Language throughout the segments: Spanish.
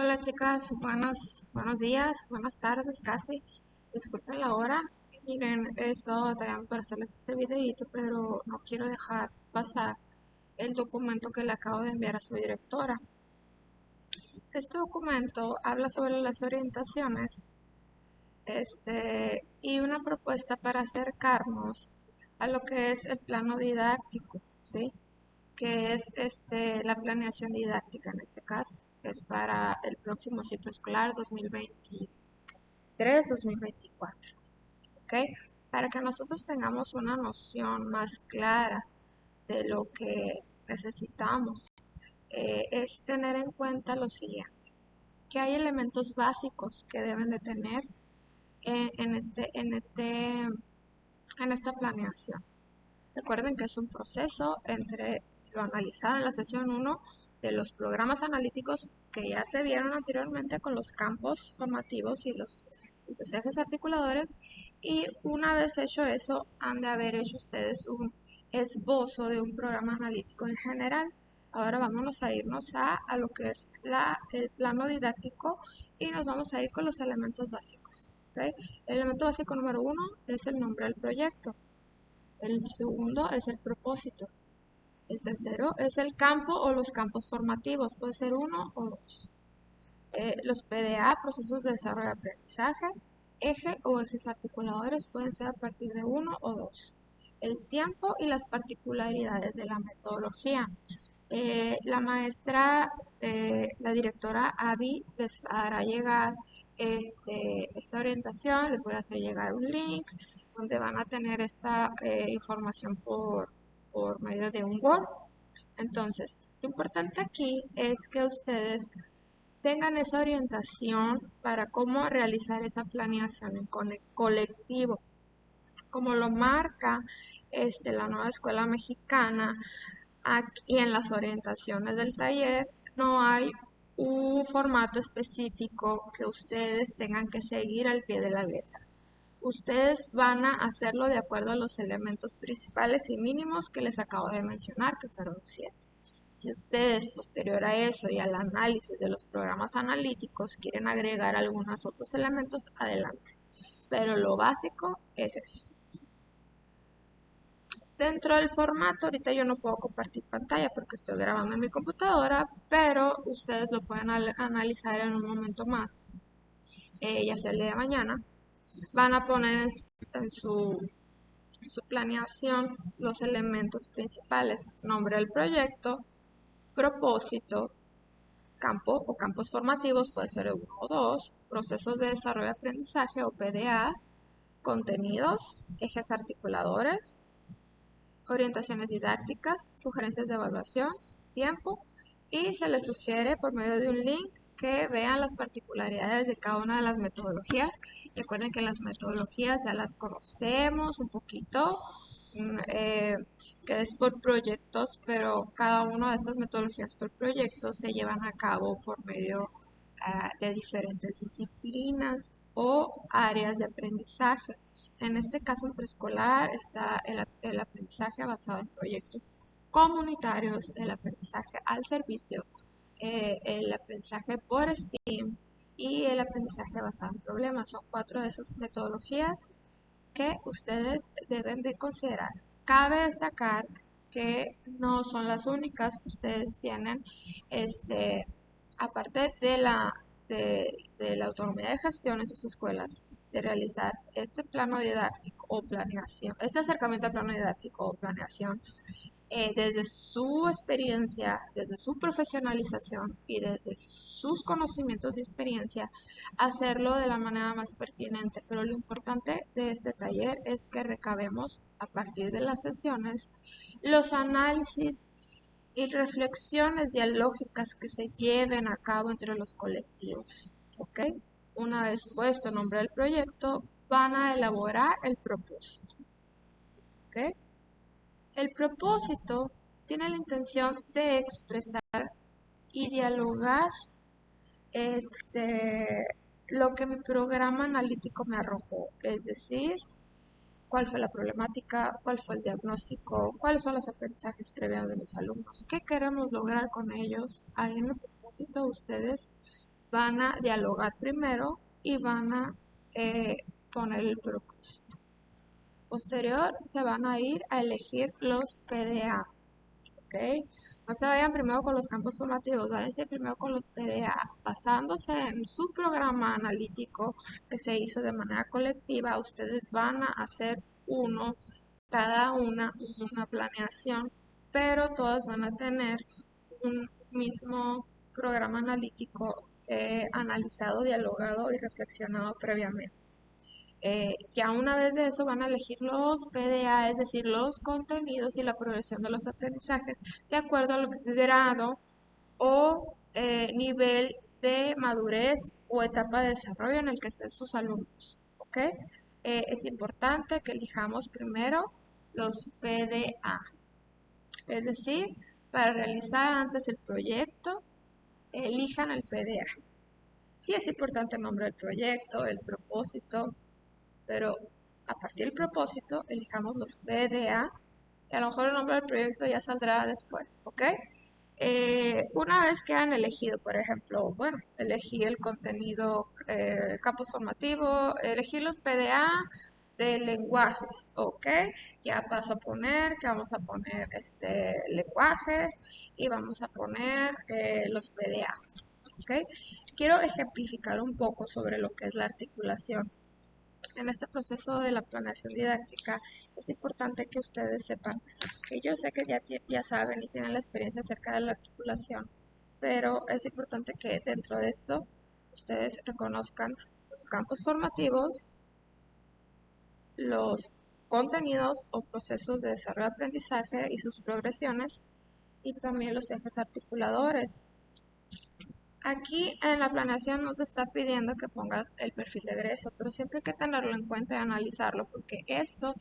Hola chicas, buenos días, buenas tardes casi. Disculpen la hora. Miren, he estado batallando para hacerles este videito, pero no quiero dejar pasar el documento que le acabo de enviar a su directora. Este documento habla sobre las orientaciones, y una propuesta para acercarnos a lo que es el plano didáctico, ¿sí? Que es la planeación didáctica en este caso, que es para el próximo ciclo escolar 2023-2024, ¿ok? Para que nosotros tengamos una noción más clara de lo que necesitamos, es tener en cuenta lo siguiente, que hay elementos básicos que deben de tener en esta planeación. Recuerden que es un proceso entre lo analizado en la sesión 1 de los programas analíticos que ya se vieron anteriormente con los campos formativos y los ejes articuladores, y una vez hecho eso han de haber hecho ustedes un esbozo de un programa analítico en general. Ahora vámonos a irnos a lo que es el plano didáctico y nos vamos a ir con los elementos básicos. ¿Okay? El elemento básico número 1 es el nombre del proyecto. El segundo es el propósito. El tercero es el campo o los campos formativos. Puede ser uno o dos. Los PDA, procesos de desarrollo de aprendizaje, eje o ejes articuladores, pueden ser a partir de uno o dos. El tiempo y las particularidades de la metodología. La maestra, la directora Abby les hará llegar esta orientación, les voy a hacer llegar un link donde van a tener esta información por medio de un Word. Entonces, lo importante aquí es que ustedes tengan esa orientación para cómo realizar esa planeación en colectivo, como lo marca la nueva escuela mexicana. Aquí en las orientaciones del taller no hay un formato específico que ustedes tengan que seguir al pie de la letra. Ustedes van a hacerlo de acuerdo a los elementos principales y mínimos que les acabo de mencionar, que fueron 7. Si ustedes, posterior a eso y al análisis de los programas analíticos, quieren agregar algunos otros elementos, adelante. Pero lo básico es eso. Dentro del formato, ahorita yo no puedo compartir pantalla porque estoy grabando en mi computadora, pero ustedes lo pueden analizar en un momento más, ya sea el día de mañana. Van a poner en su planeación los elementos principales: nombre del proyecto, propósito, campo o campos formativos, puede ser uno o dos, procesos de desarrollo de aprendizaje o PDAs, contenidos, ejes articuladores, orientaciones didácticas, sugerencias de evaluación, tiempo, y se les sugiere por medio de un link que vean las particularidades de cada una de las metodologías. Recuerden que las metodologías ya las conocemos un poquito, que es por proyectos, pero cada una de estas metodologías por proyectos se llevan a cabo por medio de diferentes disciplinas o áreas de aprendizaje. En este caso, en preescolar está el aprendizaje basado en proyectos comunitarios, el aprendizaje al servicio, el aprendizaje por STEAM y el aprendizaje basado en problemas. Son 4 de esas metodologías que ustedes deben de considerar. Cabe destacar que no son las únicas. Ustedes tienen, aparte de la autonomía de gestión en sus escuelas, de realizar este plano didáctico o planeación, este acercamiento al plano didáctico o planeación, desde su experiencia, desde su profesionalización y desde sus conocimientos y experiencia, hacerlo de la manera más pertinente. Pero lo importante de este taller es que recabemos a partir de las sesiones los análisis y reflexiones dialógicas que se lleven a cabo entre los colectivos. ¿Ok? Una vez puesto el nombre del proyecto, van a elaborar el propósito. ¿Ok? El propósito tiene la intención de expresar y dialogar lo que mi programa analítico me arrojó, es decir, cuál fue la problemática, cuál fue el diagnóstico, cuáles son los aprendizajes previos de los alumnos, qué queremos lograr con ellos. Ahí en el propósito ustedes van a dialogar primero y van a poner el propósito. Posterior se van a ir a elegir los PDA, ¿ok? No se vayan primero con los campos formativos, váyanse primero con los PDA. Basándose en su programa analítico que se hizo de manera colectiva, ustedes van a hacer cada una planeación, pero todas van a tener un mismo programa analítico analizado, dialogado y reflexionado previamente. Ya una vez de eso van a elegir los PDA, es decir, los contenidos y la progresión de los aprendizajes de acuerdo al grado o nivel de madurez o etapa de desarrollo en el que estén sus alumnos. ¿Ok? Es importante que elijamos primero los PDA, es decir, para realizar antes el proyecto, elijan el PDA. Sí es importante el nombre del proyecto, el propósito, pero a partir del propósito elijamos los PDA y a lo mejor el nombre del proyecto ya saldrá después, ¿ok? Una vez que han elegido, por ejemplo, bueno, elegí el contenido, el campo formativo, elegí los PDA de lenguajes, ¿ok? Ya paso a poner, que vamos a poner lenguajes y vamos a poner los PDA, ¿ok? Quiero ejemplificar un poco sobre lo que es la articulación. En este proceso de la planeación didáctica es importante que ustedes sepan, que yo sé que ya saben y tienen la experiencia acerca de la articulación, pero es importante que dentro de esto ustedes reconozcan los campos formativos, los contenidos o procesos de desarrollo de aprendizaje y sus progresiones, y también los ejes articuladores. Aquí en la planeación no te está pidiendo que pongas el perfil de egreso, pero siempre hay que tenerlo en cuenta y analizarlo porque esto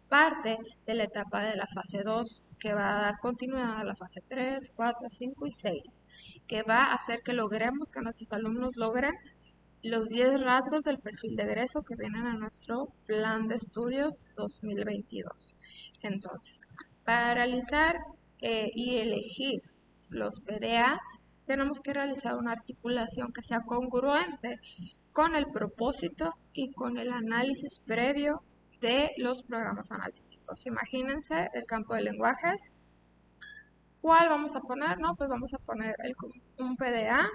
parte de la etapa de la fase 2 que va a dar continuidad a la fase 3, 4, 5 y 6, que va a hacer que logremos que nuestros alumnos logren los 10 rasgos del perfil de egreso que vienen a nuestro plan de estudios 2022. Entonces, para realizar y elegir los PDA, tenemos que realizar una articulación que sea congruente con el propósito y con el análisis previo de los programas analíticos. Imagínense el campo de lenguajes. ¿Cuál vamos a poner? No, pues vamos a poner un PDA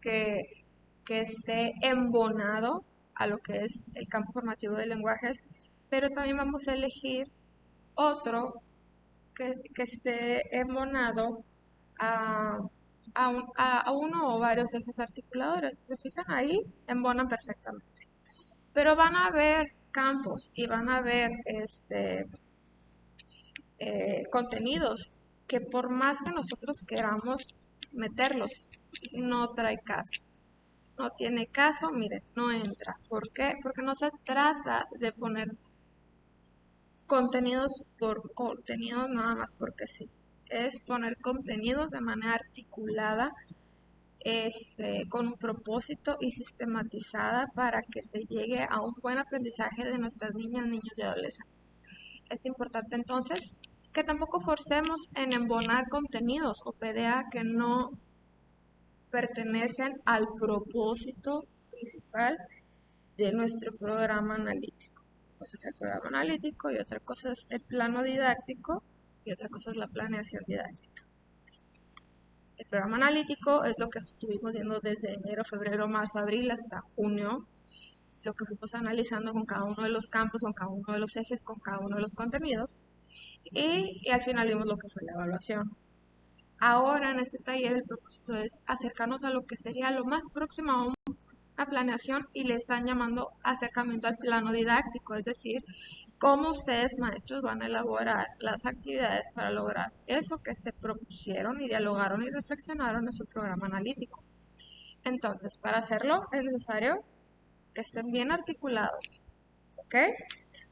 que, que esté embonado a lo que es el campo formativo de lenguajes, pero también vamos a elegir otro que esté embonado a, a uno o varios ejes articuladores. Si se fijan ahí, embonan perfectamente. Pero van a haber campos y van a haber contenidos que por más que nosotros queramos meterlos, no trae caso. No tiene caso, miren, no entra. ¿Por qué? Porque no se trata de poner contenidos por contenidos nada más porque sí. Es poner contenidos de manera articulada, con un propósito y sistematizada para que se llegue a un buen aprendizaje de nuestras niñas, niños y adolescentes. Es importante entonces que tampoco forcemos en embonar contenidos o PDA que no pertenecen al propósito principal de nuestro programa analítico. Una cosa es el programa analítico y otra cosa es el plano didáctico y otra cosa es la planeación didáctica. El programa analítico es lo que estuvimos viendo desde enero, febrero, marzo, abril hasta junio, lo que fuimos analizando con cada uno de los campos, con cada uno de los ejes, con cada uno de los contenidos y al final vimos lo que fue la evaluación. Ahora en este taller el propósito es acercarnos a lo que sería lo más próximo a una planeación y le están llamando acercamiento al plano didáctico, es decir, cómo ustedes maestros van a elaborar las actividades para lograr eso que se propusieron y dialogaron y reflexionaron en su programa analítico. Entonces, para hacerlo es necesario que estén bien articulados, ¿ok?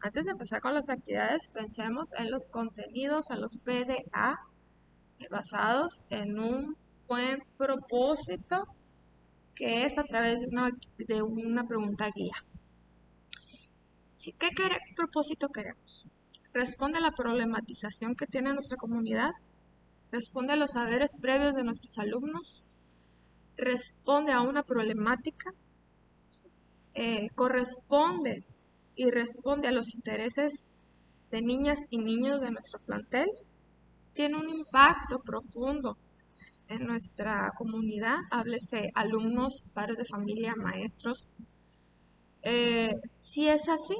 Antes de empezar con las actividades, pensemos en los contenidos, en los PDA, basados en un buen propósito que es a través de una pregunta guía. ¿Qué propósito queremos? Responde a la problematización que tiene nuestra comunidad, responde a los saberes previos de nuestros alumnos, responde a una problemática, corresponde y responde a los intereses de niñas y niños de nuestro plantel, tiene un impacto profundo en nuestra comunidad, háblese alumnos, padres de familia, maestros. Si es así,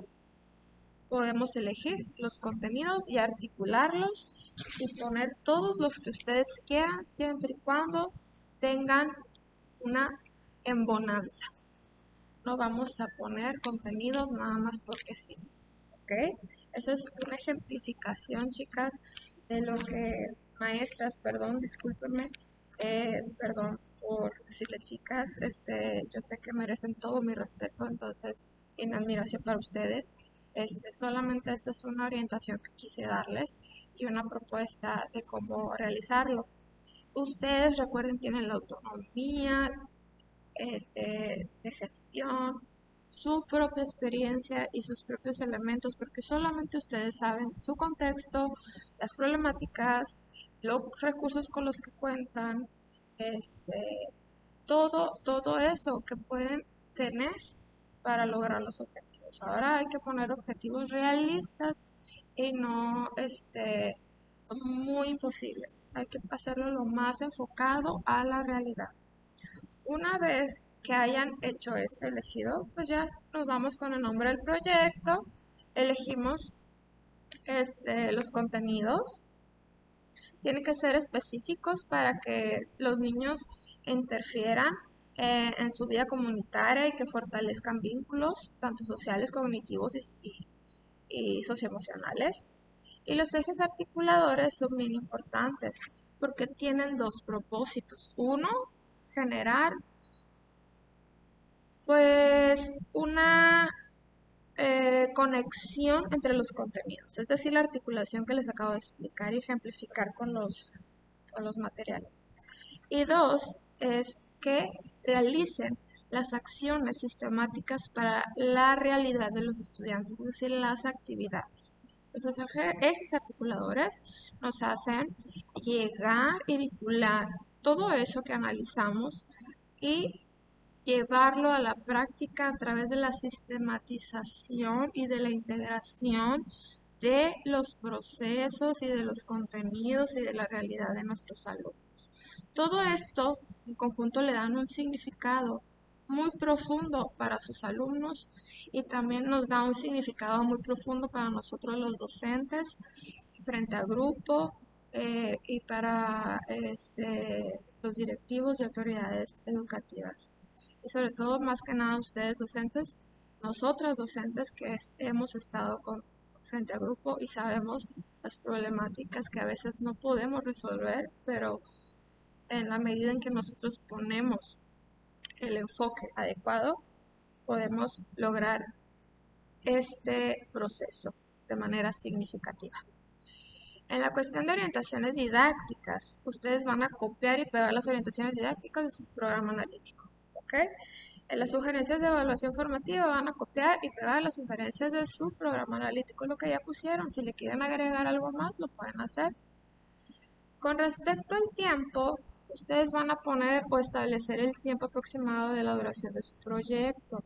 podemos elegir los contenidos y articularlos y poner todos los que ustedes quieran, siempre y cuando tengan una embonanza. No vamos a poner contenidos nada más porque sí. ¿Ok? Eso es una ejemplificación, chicas, de lo que, maestras, perdón, discúlpenme, perdón por decirle chicas, yo sé que merecen todo mi respeto, entonces, y mi admiración para ustedes. Solamente esta es una orientación que quise darles y una propuesta de cómo realizarlo. Ustedes, recuerden, tienen la autonomía, de gestión, su propia experiencia y sus propios elementos, porque solamente ustedes saben su contexto, las problemáticas, los recursos con los que cuentan, todo eso que pueden tener para lograr los objetivos. Ahora hay que poner objetivos realistas y no muy imposibles. Hay que hacerlo lo más enfocado a la realidad. Una vez que hayan hecho esto, elegido, pues ya nos vamos con el nombre del proyecto, elegimos los contenidos, tienen que ser específicos para que los niños interfieran en su vida comunitaria y que fortalezcan vínculos, tanto sociales, cognitivos y socioemocionales. Y los ejes articuladores son bien importantes porque tienen dos propósitos. Uno, generar pues una conexión entre los contenidos, es decir, la articulación que les acabo de explicar y ejemplificar con los materiales. Y dos, es que realicen las acciones sistemáticas para la realidad de los estudiantes, es decir, las actividades. Esos ejes articuladores nos hacen llegar y vincular todo eso que analizamos y llevarlo a la práctica a través de la sistematización y de la integración de los procesos y de los contenidos y de la realidad de nuestros alumnos. Todo esto en conjunto le dan un significado muy profundo para sus alumnos y también nos da un significado muy profundo para nosotros los docentes frente a grupo y para los directivos y autoridades educativas. Y sobre todo, más que nada, ustedes docentes, nosotras docentes que hemos estado frente a grupo y sabemos las problemáticas que a veces no podemos resolver, pero en la medida en que nosotros ponemos el enfoque adecuado, podemos lograr este proceso de manera significativa. En la cuestión de orientaciones didácticas, ustedes van a copiar y pegar las orientaciones didácticas de su programa analítico. ¿Ok? En las sugerencias de evaluación formativa van a copiar y pegar las sugerencias de su programa analítico, lo que ya pusieron. Si le quieren agregar algo más, lo pueden hacer. Con respecto al tiempo, ustedes van a poner o establecer el tiempo aproximado de la duración de su proyecto.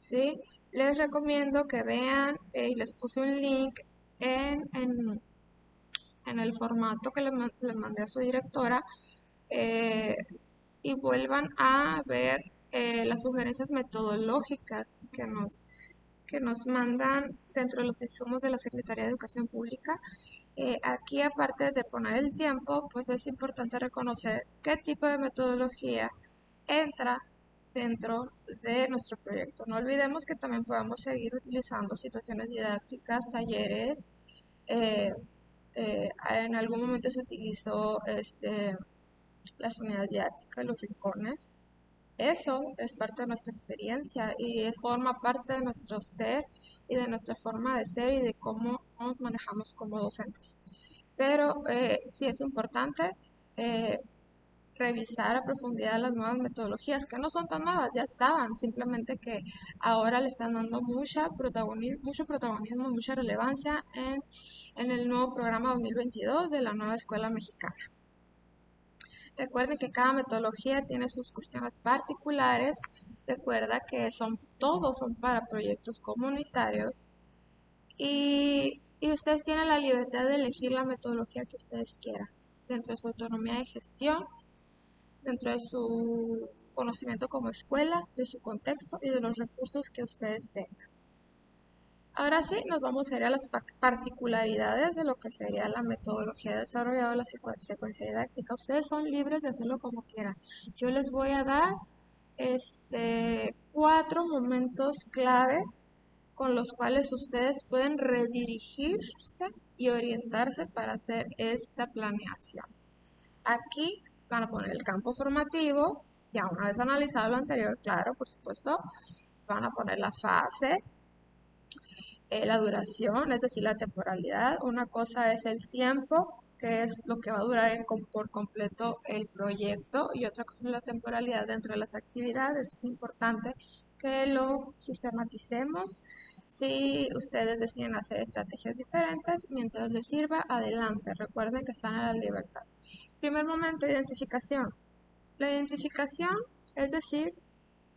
¿Sí? Les recomiendo que vean, y les puse un link en el formato que le mandé a su directora, eh, y vuelvan a ver las sugerencias metodológicas que nos mandan dentro de los insumos de la Secretaría de Educación Pública. Aquí, aparte de poner el tiempo, pues es importante reconocer qué tipo de metodología entra dentro de nuestro proyecto. No olvidemos que también podemos seguir utilizando situaciones didácticas, talleres. eh, en algún momento se utilizó las unidades didácticas, los rincones. Eso es parte de nuestra experiencia y forma parte de nuestro ser y de nuestra forma de ser y de cómo nos manejamos como docentes. Pero sí es importante eh, revisar a profundidad las nuevas metodologías, que no son tan nuevas, ya estaban, simplemente que ahora le están dando mucho protagonismo, mucha relevancia en el nuevo programa 2022 de la nueva escuela mexicana. Recuerden que cada metodología tiene sus cuestiones particulares. Recuerda que todos son para proyectos comunitarios y ustedes tienen la libertad de elegir la metodología que ustedes quieran, dentro de su autonomía de gestión, dentro de su conocimiento como escuela, de su contexto y de los recursos que ustedes tengan. Ahora sí, nos vamos a ir a las particularidades de lo que sería la metodología desarrollada de la secuencia didáctica. Ustedes son libres de hacerlo como quieran. Yo les voy a dar 4 momentos clave con los cuales ustedes pueden redirigirse y orientarse para hacer esta planeación. Aquí van a poner el campo formativo, ya una vez analizado lo anterior, claro, por supuesto, van a poner la fase, la duración, es decir, la temporalidad. Una cosa es el tiempo, que es lo que va a durar por completo el proyecto, y otra cosa es la temporalidad dentro de las actividades. Es importante que lo sistematicemos. Si ustedes deciden hacer estrategias diferentes, mientras les sirva, adelante. Recuerden que están a la libertad. Primer momento, identificación. La identificación, es decir,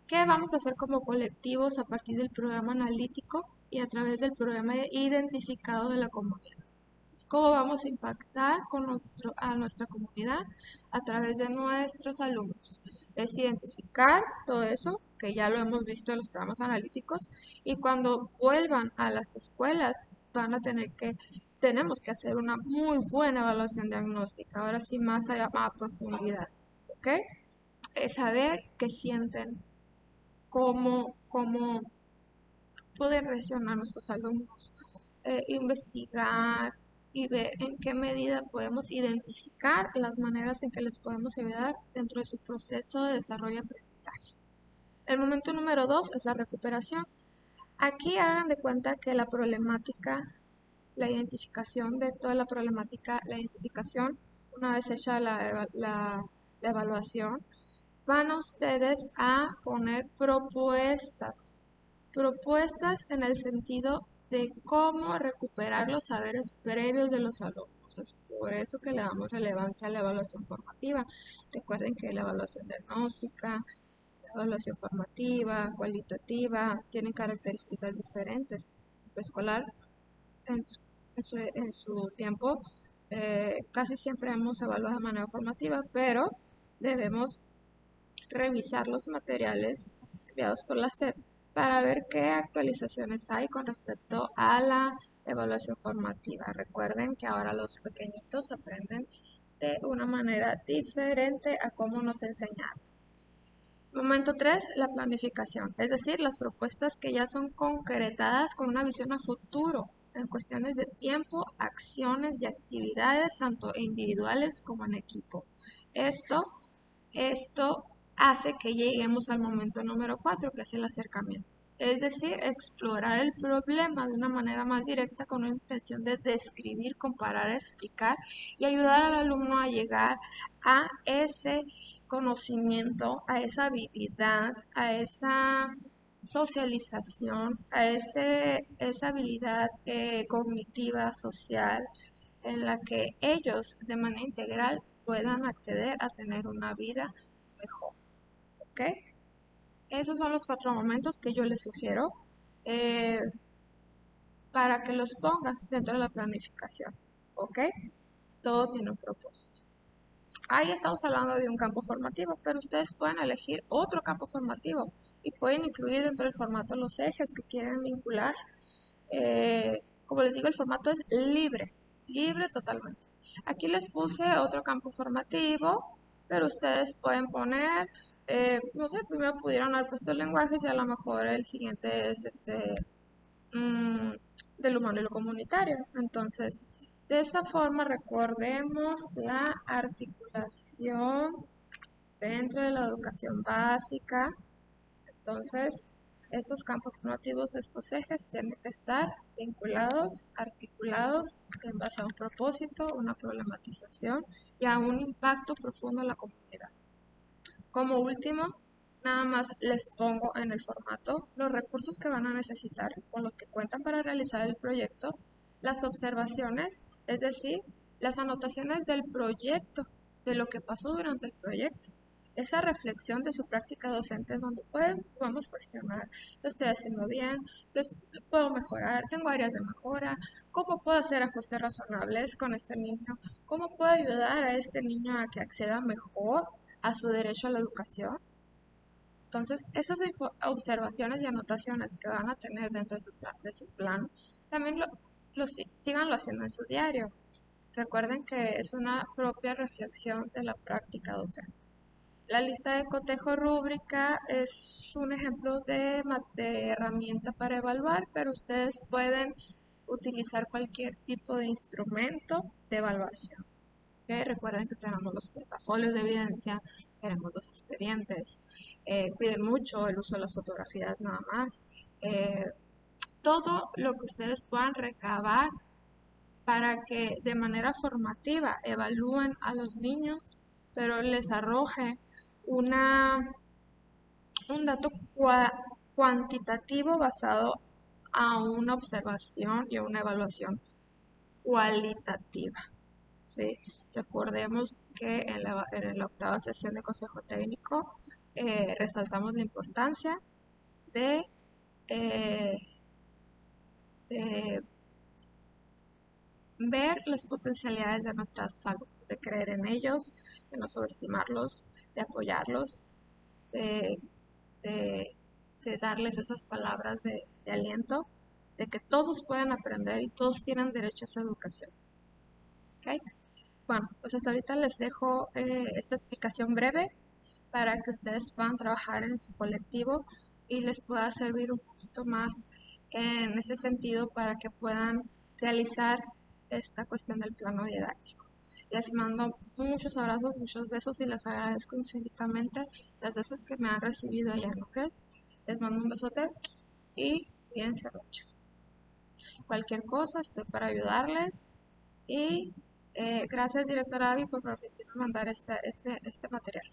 ¿qué vamos a hacer como colectivos a partir del programa analítico y a través del programa identificado de la comunidad? ¿Cómo vamos a impactar a nuestra comunidad a través de nuestros alumnos? Es identificar todo eso, que ya lo hemos visto en los programas analíticos, y cuando vuelvan a las escuelas van a tenemos que hacer una muy buena evaluación diagnóstica, ahora sí más allá, a profundidad, ¿ok? Es saber qué sienten, cómo pueden reaccionar nuestros alumnos, investigar y ver en qué medida podemos identificar las maneras en que les podemos ayudar dentro de su proceso de desarrollo y aprendizaje. El momento número 2 es la recuperación. Aquí hagan de cuenta que la problemática, la identificación de toda la problemática, la identificación, una vez hecha la evaluación, van a ustedes a poner propuestas en el sentido de cómo recuperar los saberes previos de los alumnos. Es por eso que le damos relevancia a la evaluación formativa. Recuerden que la evaluación diagnóstica, la evaluación formativa, cualitativa, tienen características diferentes. El preescolar, en su tiempo, casi siempre hemos evaluado de manera formativa, pero debemos revisar los materiales enviados por la SEP para ver qué actualizaciones hay con respecto a la evaluación formativa. Recuerden que ahora los pequeñitos aprenden de una manera diferente a cómo nos enseñaron. Momento 3, la planificación, es decir, las propuestas que ya son concretadas con una visión a futuro en cuestiones de tiempo, acciones y actividades, tanto individuales como en equipo. Esto hace que lleguemos al momento número 4, que es el acercamiento. Es decir, explorar el problema de una manera más directa con una intención de describir, comparar, explicar y ayudar al alumno a llegar a ese conocimiento, a esa habilidad, a esa socialización, esa habilidad cognitiva, social, en la que ellos de manera integral puedan acceder a tener una vida mejor. ¿Ok? Esos son los 4 momentos que yo les sugiero eh, para que los pongan dentro de la planificación. ¿Ok? Todo tiene un propósito. Ahí estamos hablando de un campo formativo, pero ustedes pueden elegir otro campo formativo y pueden incluir dentro del formato los ejes que quieren vincular. Como les digo, el formato es libre, libre totalmente. Aquí les puse otro campo formativo, pero ustedes pueden poner, no sé, primero pudieron haber puesto lenguajes y a lo mejor el siguiente es mm, del humano y lo comunitario. Entonces, de esa forma recordemos la articulación dentro de la educación básica. Entonces, estos campos formativos, estos ejes tienen que estar vinculados, articulados en base a un propósito, una problematización y a un impacto profundo en la comunidad. Como último, nada más les pongo en el formato los recursos que van a necesitar, con los que cuentan para realizar el proyecto, las observaciones, es decir, las anotaciones del proyecto de lo que pasó durante el proyecto. Esa reflexión de su práctica docente en donde vamos a cuestionar, lo estoy haciendo bien, lo puedo mejorar, tengo áreas de mejora, cómo puedo hacer ajustes razonables con este niño, cómo puedo ayudar a este niño a que acceda mejor a su derecho a la educación. Entonces, esas observaciones y anotaciones que van a tener dentro de su plan también síganlo haciendo en su diario. Recuerden que es una propia reflexión de la práctica docente. La lista de cotejo rúbrica es un ejemplo de herramienta para evaluar, pero ustedes pueden utilizar cualquier tipo de instrumento de evaluación. ¿Okay? Recuerden que tenemos los portafolios de evidencia, tenemos los expedientes, cuiden mucho el uso de las fotografías nada más. Todo lo que ustedes puedan recabar para que de manera formativa evalúen a los niños, pero les arroje un dato cuantitativo basado a una observación y a una evaluación cualitativa. ¿Sí? Recordemos que en la octava sesión de consejo técnico resaltamos la importancia de, eh, de ver las potencialidades de nuestros alumnos, de creer en ellos, de no subestimarlos, de apoyarlos, de, de, de darles esas palabras de aliento, de que todos pueden aprender y todos tienen derecho a esa educación. ¿Okay? Bueno, pues hasta ahorita les dejo esta explicación breve para que ustedes puedan trabajar en su colectivo y les pueda servir un poquito más en ese sentido para que puedan realizar esta cuestión del plano didáctico. Les mando muchos abrazos, muchos besos y les agradezco infinitamente las veces que me han recibido allá en UCRES. Les mando un besote y cuídense mucho. Cualquier cosa, estoy para ayudarles y gracias, directora Avi, por permitirme mandar este material.